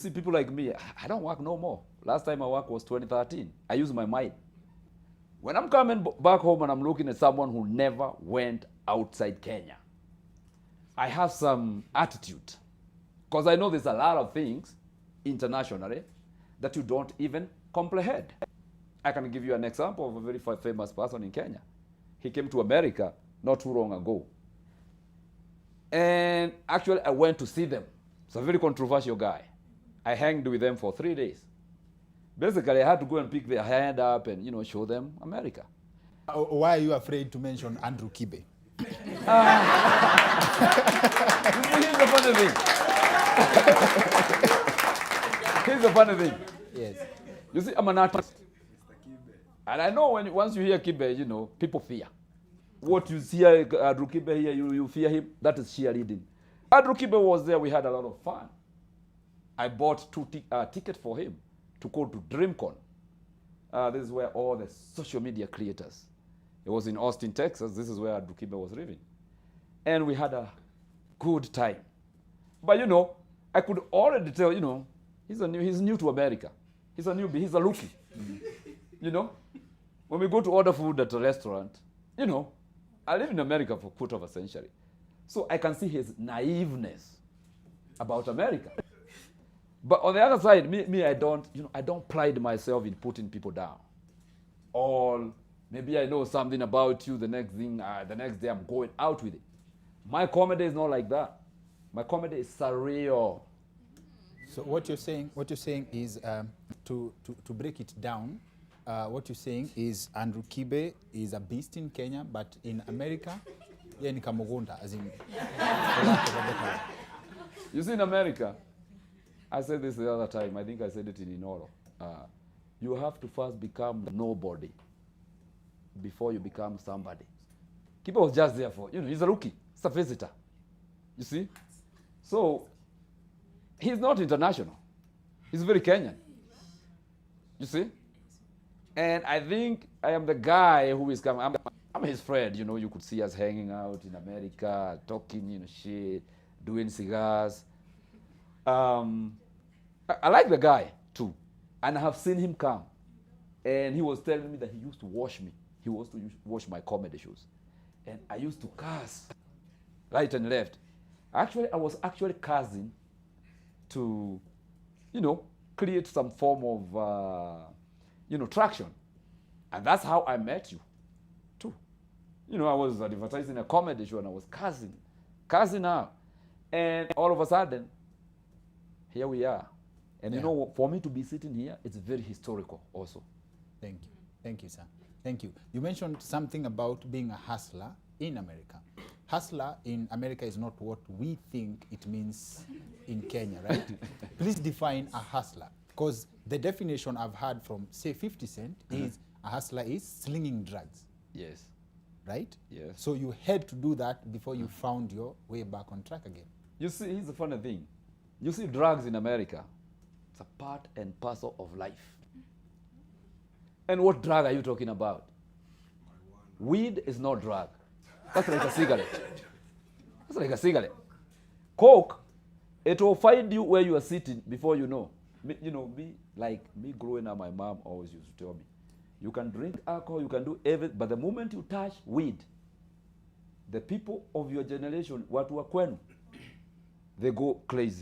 See, people like me, I don't work no more. Last time I worked was 2013. I use my mind. When I'm coming back home and I'm looking at someone who never went outside Kenya, I have some attitude. Because I know there's a lot of things internationally that you don't even comprehend. I can give you an example of a very famous person in Kenya. He came to America not too long ago. And actually, I went to see them. It's a very controversial guy. I hanged with them for 3 days. Basically, I had to go and pick their hand up and, show them America. Why are you afraid to mention Andrew Kibe? Here's the funny thing. Here's the funny thing. Yes. You see, I'm an artist. And I know once you hear Kibe, people fear. What you see Andrew Kibe here, you fear him, that is cheerleading. Andrew Kibe was there, we had a lot of fun. I bought two tickets for him to go to DreamCon. This is where all the social media creators. It was in Austin, Texas. This is where Andrew Kibe was living. And we had a good time. But I could already tell, he's new to America. He's a newbie, he's a rookie. When we go to order food at a restaurant, I live in America for a quarter of a century. So I can see his naiveness about America. But on the other side, me, I don't pride myself in putting people down. Or maybe I know something about you, the next day I'm going out with it. My comedy is not like that. My comedy is surreal. So what you're saying is to break it down. What you're saying is Andrew Kibe is a beast in Kenya, but in America, yeah, ni kamugunda, as in. You see, in America, I said this the other time, I think I said it in Inoro. You have to first become nobody before you become somebody. Kibe was just there for, he's a rookie, he's a visitor. You see? So, he's not international. He's very Kenyan. You see? And I think I am the guy who is coming. I'm his friend, you could see us hanging out in America, talking, shit, doing cigars. I like the guy too, and I have seen him come, and he was telling me that he used to watch me. He used to watch my comedy shows, and I used to curse right and left. Actually, I was actually cursing to, create some form of, traction, and that's how I met you, too. I was advertising a comedy show, and I was cursing out, and all of a sudden, here we are. And for me to be sitting here, it's very historical also. Thank you. Thank you, sir. Thank you. You mentioned something about being a hustler in America. Hustler in America is not what we think it means in Kenya, right? Please define a hustler. Because the definition I've heard from, say, 50 Cent is a hustler is slinging drugs. Yes. Right? Yes. So you had to do that before you found your way back on track again. You see, here's the funny thing. You see, drugs in America, it's a part and parcel of life. And what drug are you talking about? Weed is not drug. That's like a cigarette. That's like a cigarette. Coke, it will find you where you are sitting before you know. Me growing up, my mom always used to tell me, you can drink alcohol, you can do everything, but the moment you touch weed, the people of your generation, watu wa kwenu, they go crazy.